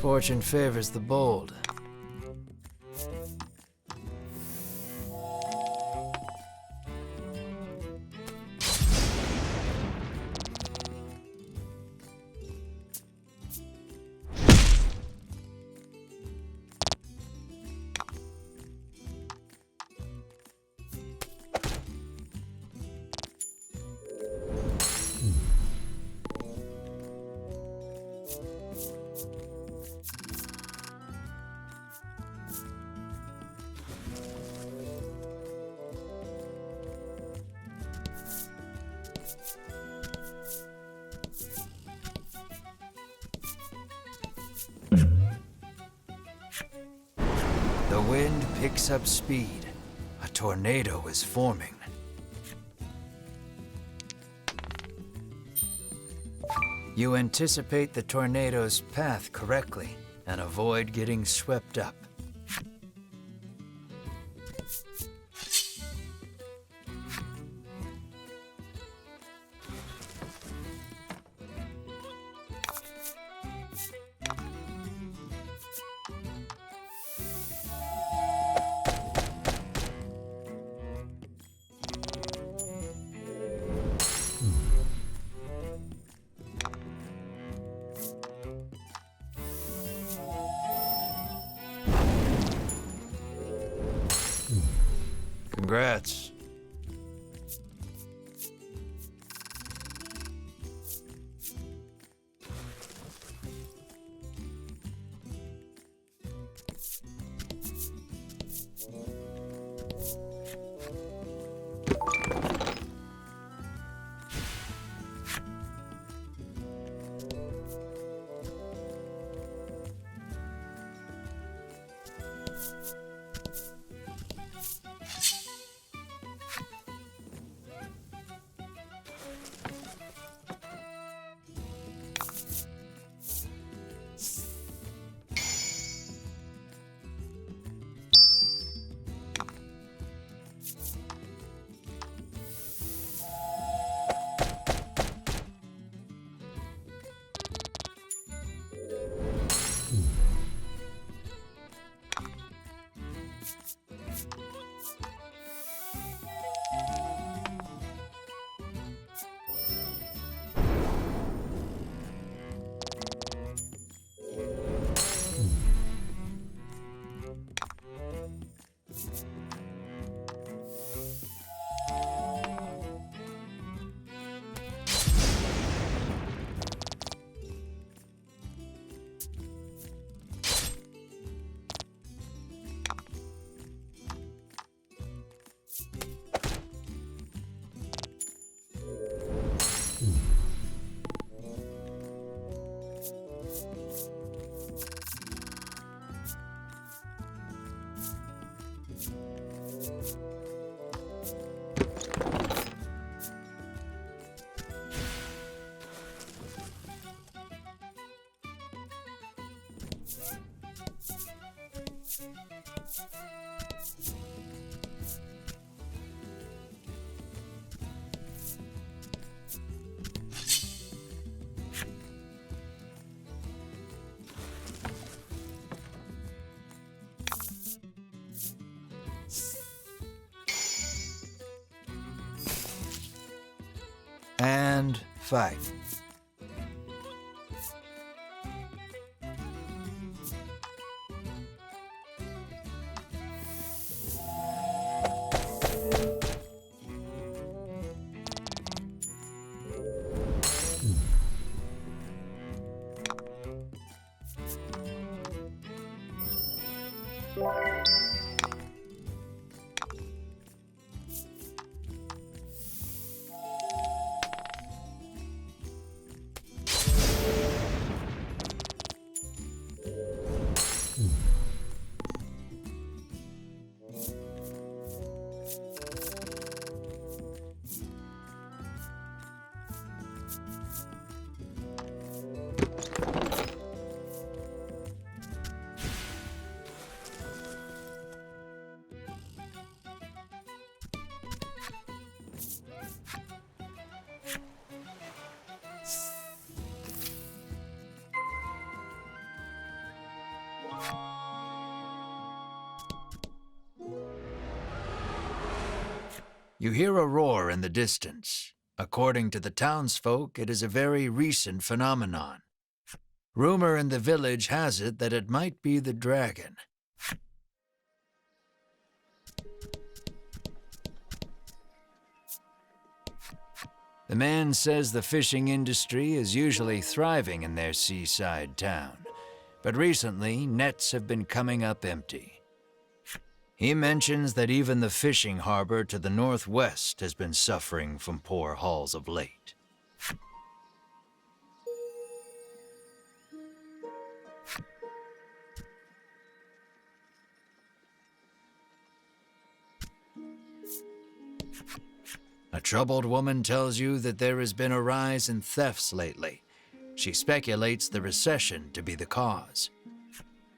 Fortune favors the bold. The wind picks up speed. A tornado is forming. You anticipate the tornado's path correctly and avoid getting swept up. Congrats. And fight. You hear a roar in the distance. According to the townsfolk, it is a very recent phenomenon. Rumor in the village has it that it might be the dragon. The man says the fishing industry is usually thriving in their seaside town, but recently nets have been coming up empty. He mentions that even the fishing harbor to the northwest has been suffering from poor hauls of late. A troubled woman tells you that there has been a rise in thefts lately. She speculates the recession to be the cause.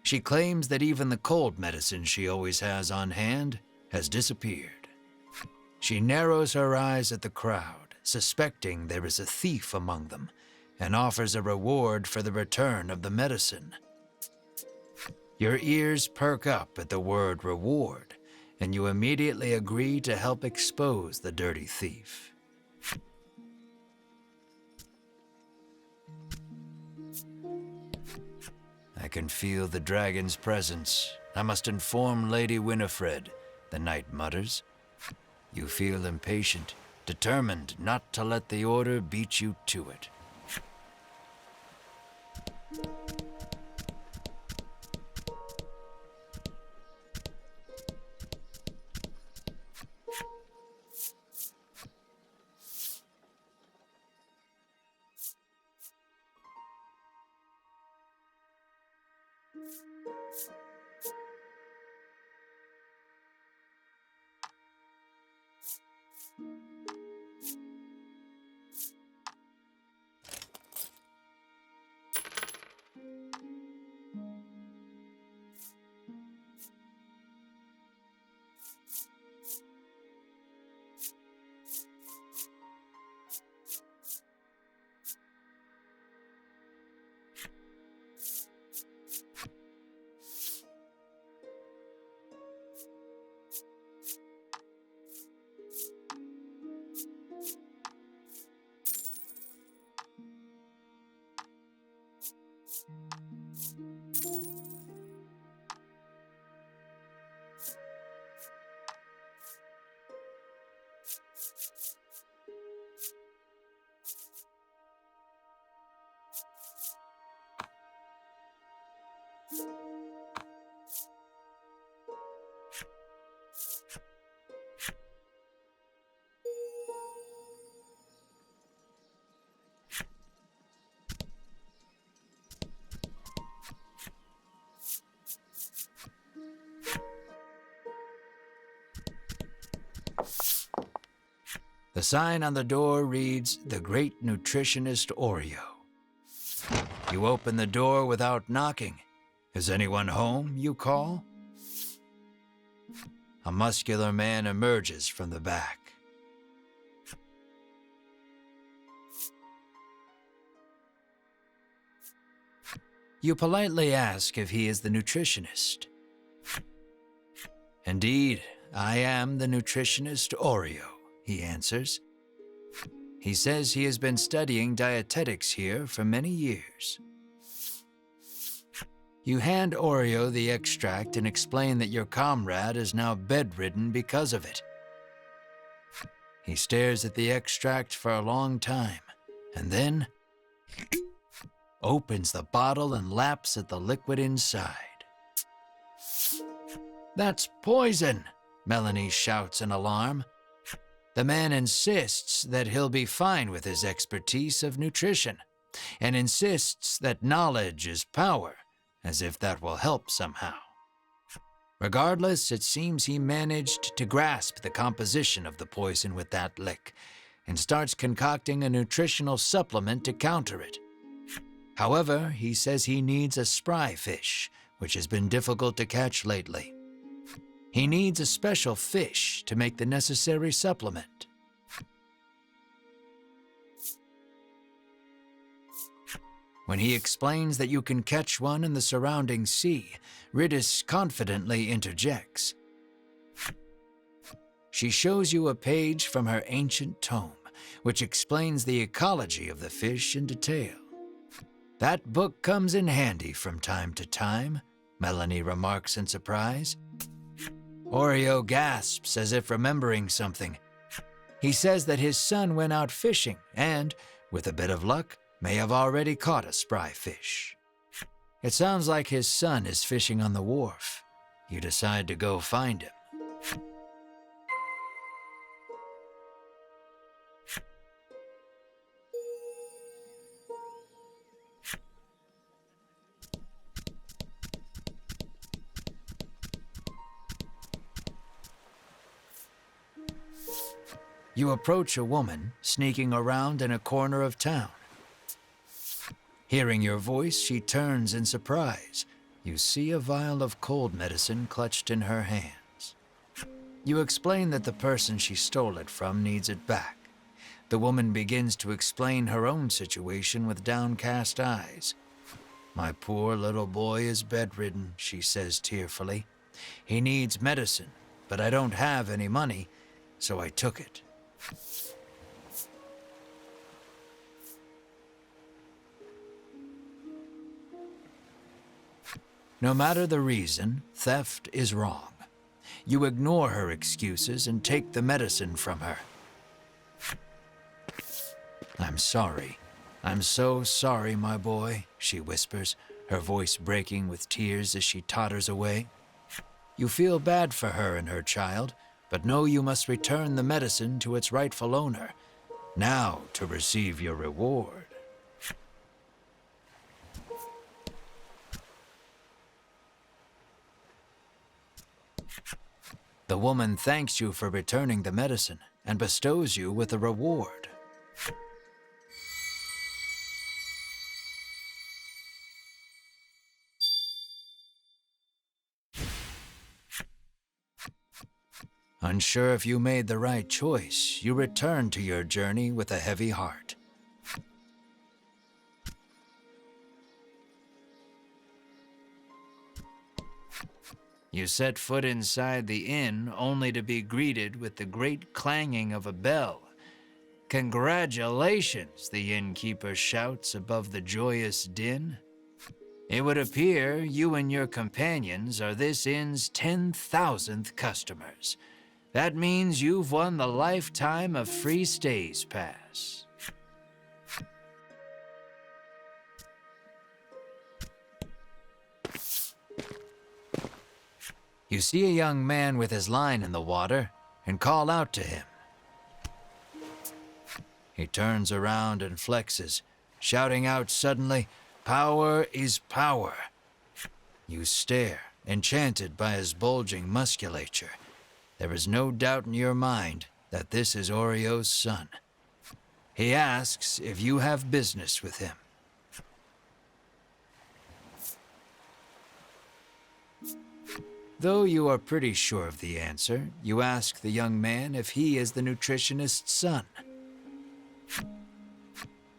She claims that even the cold medicine she always has on hand has disappeared. She narrows her eyes at the crowd, suspecting there is a thief among them, and offers a reward for the return of the medicine. Your ears perk up at the word reward, and you immediately agree to help expose the dirty thief. I can feel the dragon's presence. I must inform Lady Winifred, the knight mutters. You feel impatient, determined not to let the order beat you to it. The sign on the door reads, "The Great Nutritionist Oreo." You open the door without knocking. "Is anyone home?" you call. A muscular man emerges from the back. You politely ask if he is the nutritionist. "Indeed, I am the nutritionist Oreo," he answers. He says he has been studying dietetics here for many years. You hand Oreo the extract and explain that your comrade is now bedridden because of it. He stares at the extract for a long time, and then opens the bottle and laps at the liquid inside. That's poison, Melanie shouts in alarm. The man insists that he'll be fine with his expertise of nutrition, and insists that knowledge is power, as if that will help somehow. Regardless, it seems he managed to grasp the composition of the poison with that lick, and starts concocting a nutritional supplement to counter it. However, he says he needs a spry fish, which has been difficult to catch lately. He needs a special fish to make the necessary supplement. When he explains that you can catch one in the surrounding sea, Ridis confidently interjects. She shows you a page from her ancient tome, which explains the ecology of the fish in detail. That book comes in handy from time to time, Melanie remarks in surprise. Oreo gasps as if remembering something. He says that his son went out fishing and, with a bit of luck, may have already caught a spry fish. It sounds like his son is fishing on the wharf. You decide to go find him. You approach a woman sneaking around in a corner of town. Hearing your voice, she turns in surprise. You see a vial of cold medicine clutched in her hands. You explain that the person she stole it from needs it back. The woman begins to explain her own situation with downcast eyes. My poor little boy is bedridden, she says tearfully. He needs medicine, but I don't have any money, so I took it. No matter the reason, theft is wrong. You ignore her excuses and take the medicine from her. I'm sorry. I'm so sorry, my boy, she whispers, her voice breaking with tears as she totters away. You feel bad for her and her child, but know you must return the medicine to its rightful owner, now to receive your reward. The woman thanks you for returning the medicine and bestows you with a reward. Unsure if you made the right choice, you return to your journey with a heavy heart. You set foot inside the inn only to be greeted with the great clanging of a bell. Congratulations, the innkeeper shouts above the joyous din. It would appear you and your companions are this inn's 10,000th customers. That means you've won the lifetime of free stays pass. You see a young man with his line in the water and call out to him. He turns around and flexes, shouting out suddenly, "Power is power." You stare, enchanted by his bulging musculature. There is no doubt in your mind that this is Oreo's son. He asks if you have business with him. Though you are pretty sure of the answer, you ask the young man if he is the nutritionist's son.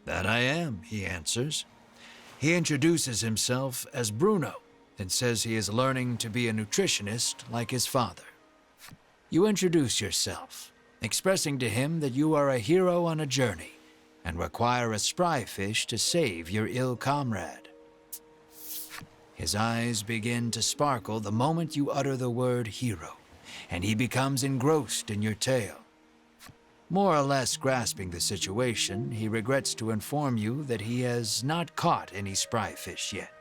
"That I am," he answers. He introduces himself as Bruno and says he is learning to be a nutritionist like his father. You introduce yourself, expressing to him that you are a hero on a journey and require a spry fish to save your ill comrade. His eyes begin to sparkle the moment you utter the word hero, and he becomes engrossed in your tale. More or less grasping the situation, he regrets to inform you that he has not caught any spry fish yet.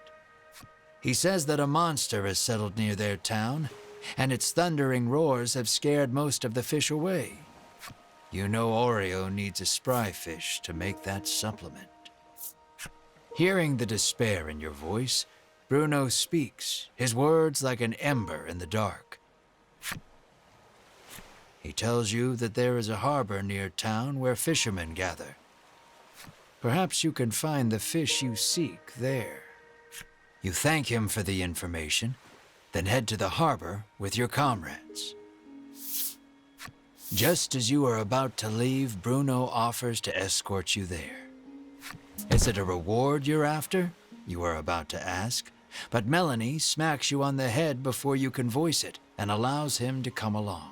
He says that a monster has settled near their town, and its thundering roars have scared most of the fish away. You know Oreo needs a spry fish to make that supplement. Hearing the despair in your voice, Bruno speaks, his words like an ember in the dark. He tells you that there is a harbor near town where fishermen gather. Perhaps you can find the fish you seek there. You thank him for the information, then head to the harbor with your comrades. Just as you are about to leave, Bruno offers to escort you there. Is it a reward you're after? You are about to ask, but Melanie smacks you on the head before you can voice it and allows him to come along.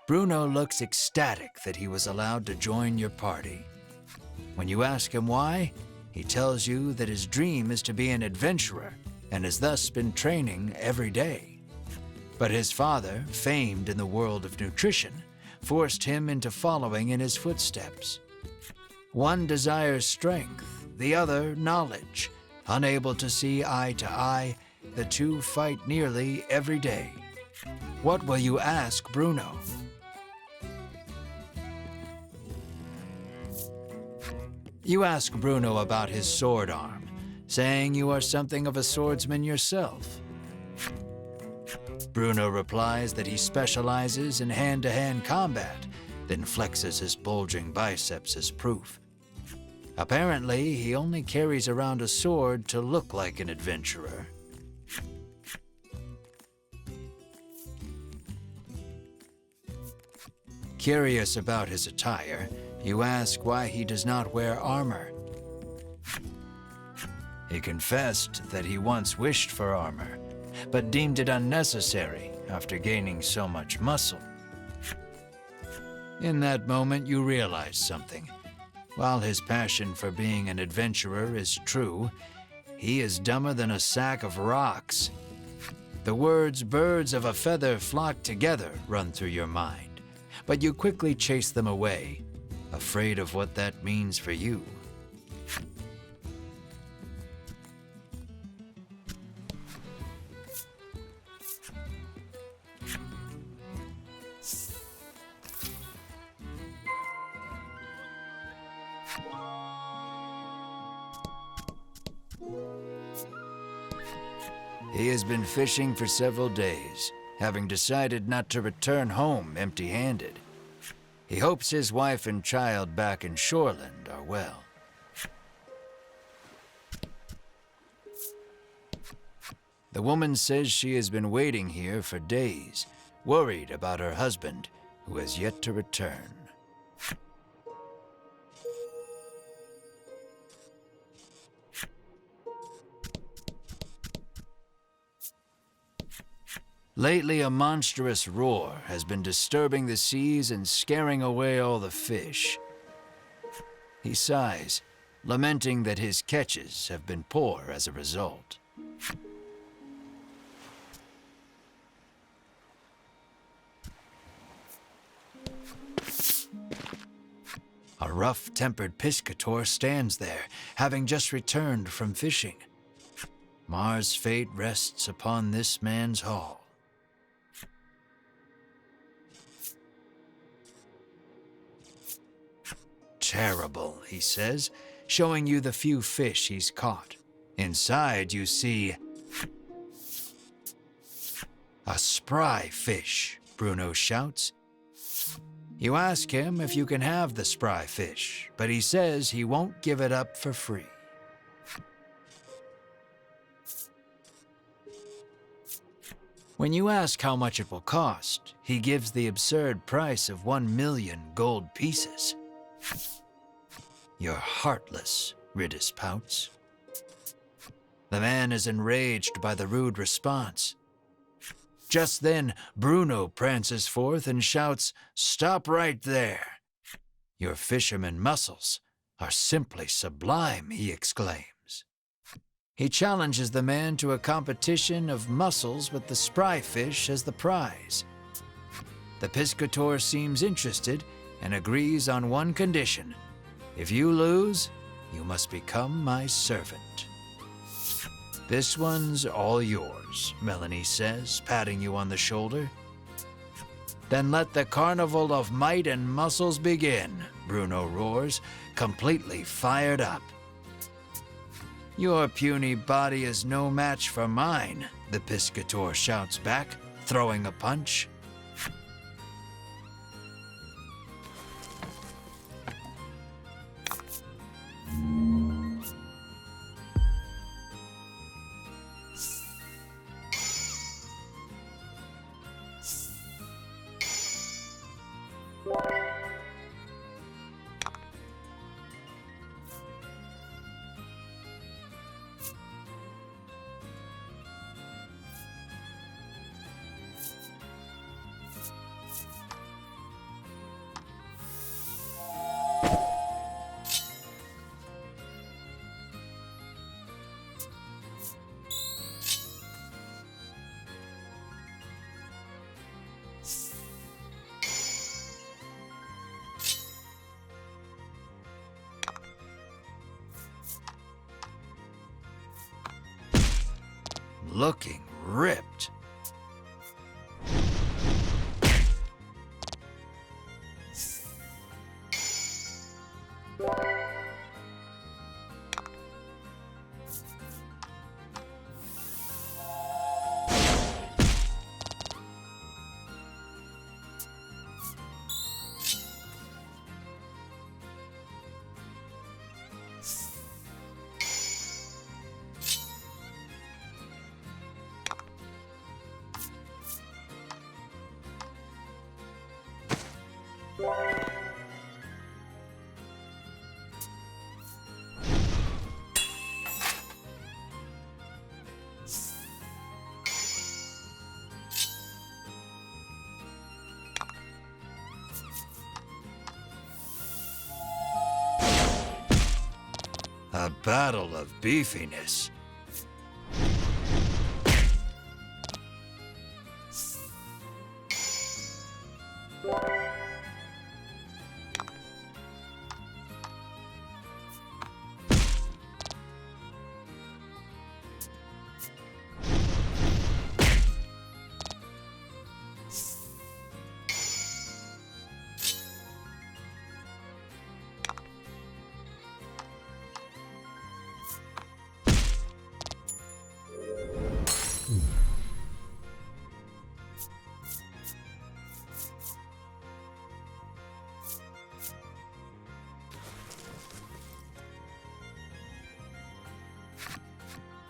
Bruno looks ecstatic that he was allowed to join your party. When you ask him why, he tells you that his dream is to be an adventurer and has thus been training every day. But his father, famed in the world of nutrition, forced him into following in his footsteps. One desires strength, the other knowledge. Unable to see eye to eye, the two fight nearly every day. What will you ask Bruno? You ask Bruno about his sword arm, saying you are something of a swordsman yourself. Bruno replies that he specializes in hand-to-hand combat, then flexes his bulging biceps as proof. Apparently, he only carries around a sword to look like an adventurer. Curious about his attire, you ask why he does not wear armor. He confessed that he once wished for armor, but deemed it unnecessary after gaining so much muscle. In that moment, you realize something. While his passion for being an adventurer is true, he is dumber than a sack of rocks. The words "birds of a feather flock together" run through your mind, but you quickly chase them away, afraid of what that means for you. He has been fishing for several days, having decided not to return home empty-handed. He hopes his wife and child back in Shoreland are well. The woman says she has been waiting here for days, worried about her husband, who has yet to return. Lately, a monstrous roar has been disturbing the seas and scaring away all the fish. He sighs, lamenting that his catches have been poor as a result. A rough-tempered piscator stands there, having just returned from fishing. Mars' fate rests upon this man's haul. Terrible, he says, showing you the few fish he's caught. Inside, you see a spry fish, Bruno shouts. You ask him if you can have the spry fish, but he says he won't give it up for free. When you ask how much it will cost, he gives the absurd price of 1 million gold pieces. You're heartless, Ridis pouts. The man is enraged by the rude response. Just then, Bruno prances forth and shouts, "Stop right there! Your fisherman muscles are simply sublime," he exclaims. He challenges the man to a competition of muscles with the spry fish as the prize. The piscator seems interested and agrees on one condition. If you lose, you must become my servant. "This one's all yours," Melanie says, patting you on the shoulder. "Then let the carnival of might and muscles begin," Bruno roars, completely fired up. "Your puny body is no match for mine," the piscator shouts back, throwing a punch. Looking ripped. A battle of beefiness.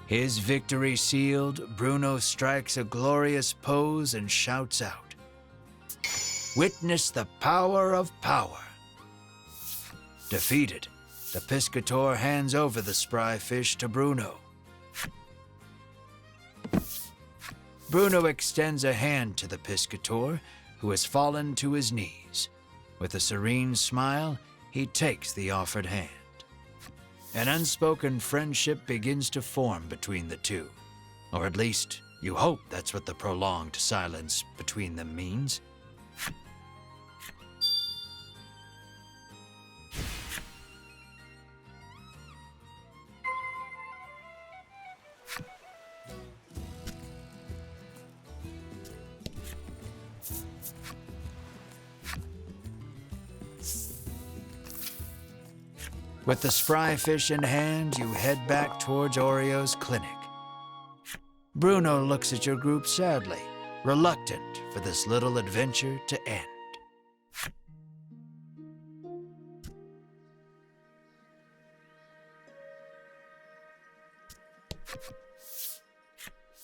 His victory sealed, Bruno strikes a glorious pose and shouts out, "Witness the power of power." Defeated, the piscator hands over the spry fish to Bruno. Bruno extends a hand to the piscator, who has fallen to his knees. With a serene smile, he takes the offered hand. An unspoken friendship begins to form between the two. Or at least, you hope that's what the prolonged silence between them means. With the spry fish in hand, you head back towards Oreo's clinic. Bruno looks at your group sadly, reluctant for this little adventure to end.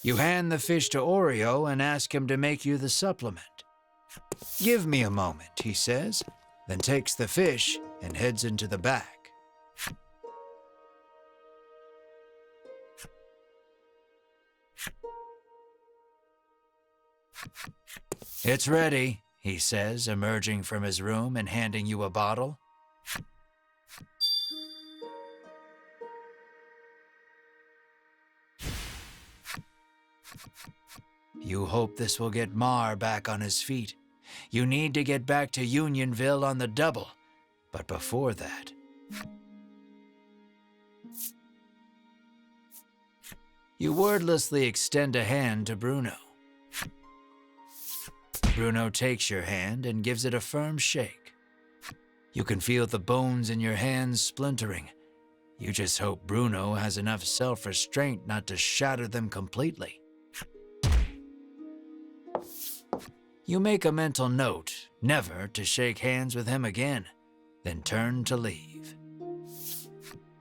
You hand the fish to Oreo and ask him to make you the supplement. "Give me a moment," he says, then takes the fish and heads into the back. It's ready, he says, emerging from his room and handing you a bottle. You hope this will get Mar back on his feet. You need to get back to Unionville on the double. But before that... You wordlessly extend a hand to Bruno. Bruno takes your hand and gives it a firm shake. You can feel the bones in your hands splintering. You just hope Bruno has enough self-restraint not to shatter them completely. You make a mental note never to shake hands with him again, then turn to leave.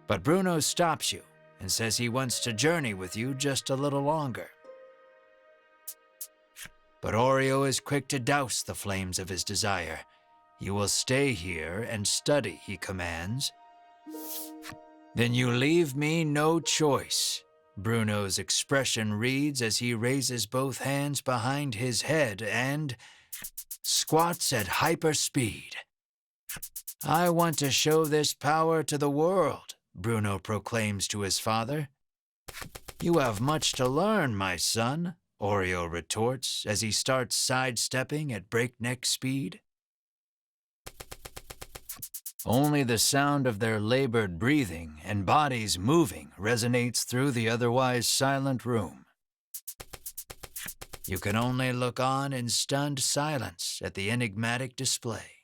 But Bruno stops you and says he wants to journey with you just a little longer. But Oreo is quick to douse the flames of his desire. You will stay here and study, he commands. Then you leave me no choice, Bruno's expression reads as he raises both hands behind his head and squats at hyperspeed. I want to show this power to the world, Bruno proclaims to his father. You have much to learn, my son, Oreo retorts as he starts sidestepping at breakneck speed. Only the sound of their labored breathing and bodies moving resonates through the otherwise silent room. You can only look on in stunned silence at the enigmatic display.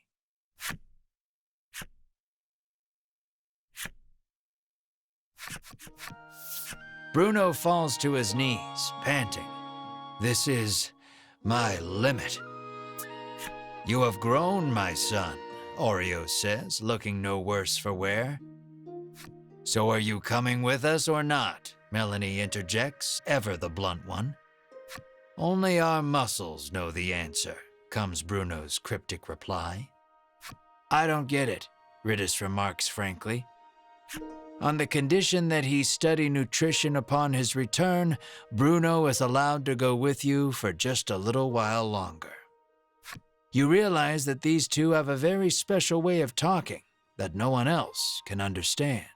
Bruno falls to his knees, panting. This is my limit. You have grown, my son, Oreo says, looking no worse for wear. So are you coming with us or not? Melanie interjects, ever the blunt one. Only our muscles know the answer, comes Bruno's cryptic reply. I don't get it, Ridis remarks frankly. On the condition that he study nutrition upon his return, Bruno is allowed to go with you for just a little while longer. You realize that these two have a very special way of talking that no one else can understand.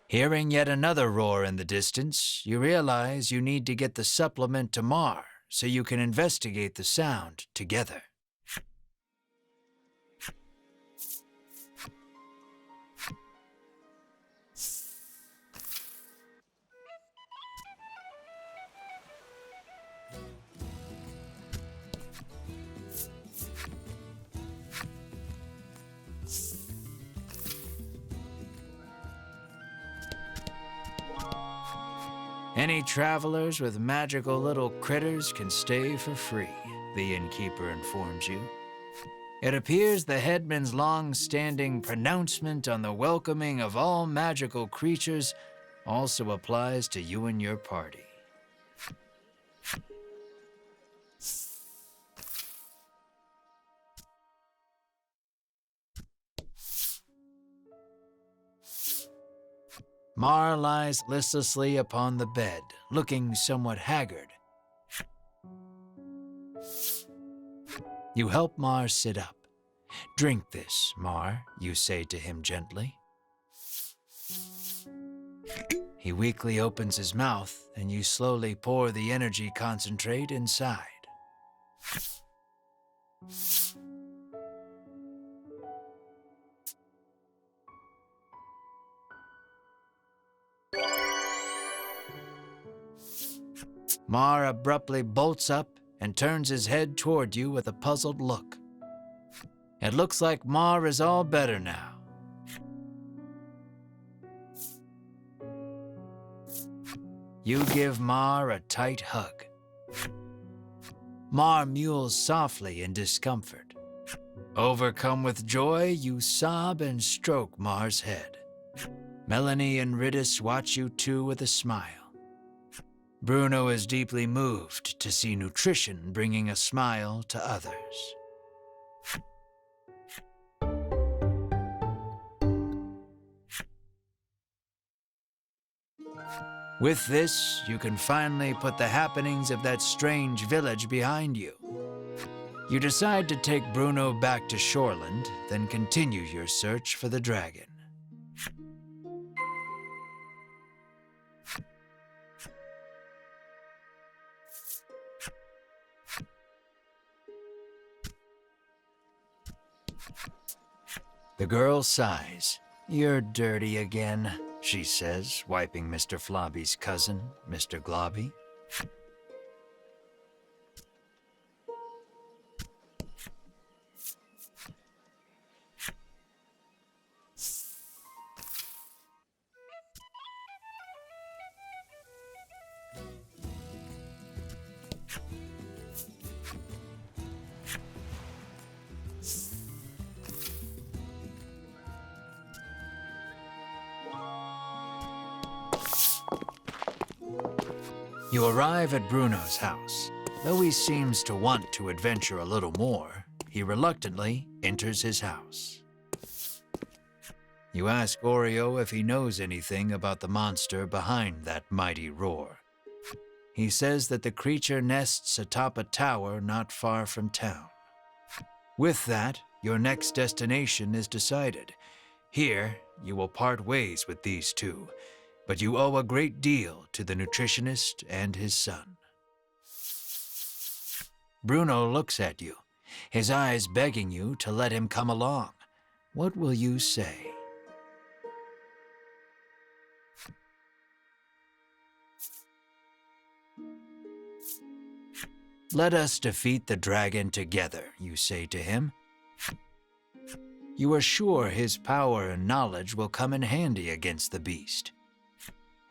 Hearing yet another roar in the distance, you realize you need to get the supplement to Mar so you can investigate the sound together. Any travelers with magical little critters can stay for free, the innkeeper informs you. It appears the headman's long-standing pronouncement on the welcoming of all magical creatures also applies to you and your party. Mar lies listlessly upon the bed, looking somewhat haggard. You help Mar sit up. Drink this, Mar, you say to him gently. He weakly opens his mouth, and you slowly pour the energy concentrate inside. Mar abruptly bolts up and turns his head toward you with a puzzled look. It looks like Mar is all better now. You give Mar a tight hug. Mar mewls softly in discomfort. Overcome with joy, you sob and stroke Mar's head. Melanie and Ridis watch you too with a smile. Bruno is deeply moved to see nutrition bringing a smile to others. With this, you can finally put the happenings of that strange village behind you. You decide to take Bruno back to Shoreland, then continue your search for the dragon. The girl sighs. "You're dirty again," she says, wiping Mr. Flobby's cousin, Mr. Globby. You arrive at Bruno's house. Though he seems to want to adventure a little more, he reluctantly enters his house. You ask Oreo if he knows anything about the monster behind that mighty roar. He says that the creature nests atop a tower not far from town. With that, your next destination is decided. Here, you will part ways with these two, but you owe a great deal to the nutritionist and his son. Bruno looks at you, his eyes begging you to let him come along. What will you say? "Let us defeat the dragon together," you say to him. You are sure his power and knowledge will come in handy against the beast.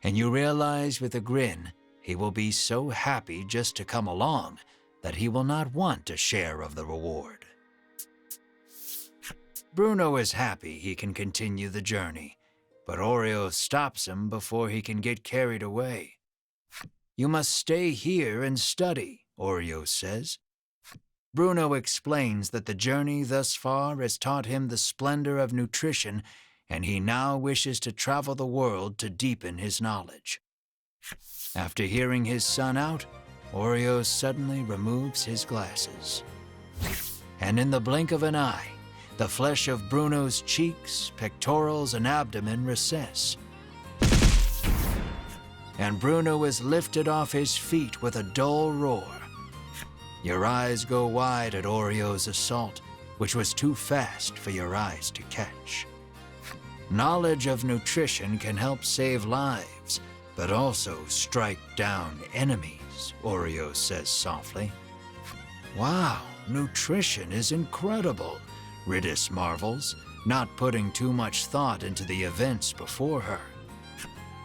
And you realize with a grin, he will be so happy just to come along that he will not want a share of the reward. Bruno is happy he can continue the journey, but Oreo stops him before he can get carried away. "You must stay here and study," Oreo says. Bruno explains that the journey thus far has taught him the splendor of nutrition, and he now wishes to travel the world to deepen his knowledge. After hearing his son out, Oreo suddenly removes his glasses. And in the blink of an eye, the flesh of Bruno's cheeks, pectorals, and abdomen recess. And Bruno is lifted off his feet with a dull roar. Your eyes go wide at Oreo's assault, which was too fast for your eyes to catch. Knowledge of nutrition can help save lives, but also strike down enemies, Oreo says softly. "Wow, nutrition is incredible," Ridis marvels, not putting too much thought into the events before her.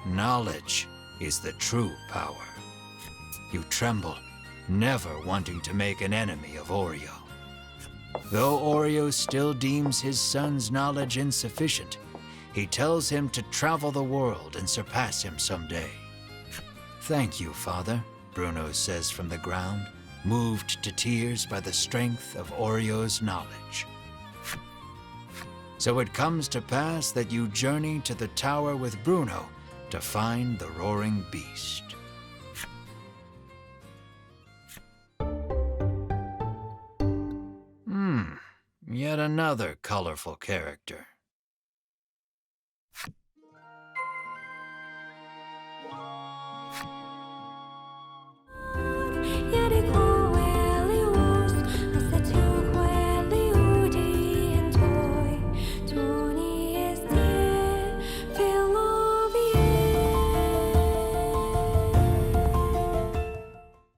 "Knowledge is the true power." You tremble, never wanting to make an enemy of Oreo. Though Oreo still deems his son's knowledge insufficient, he tells him to travel the world and surpass him someday. "Thank you, Father," Bruno says from the ground, moved to tears by the strength of Oreo's knowledge. So it comes to pass that you journey to the tower with Bruno to find the roaring beast. Yet another colorful character.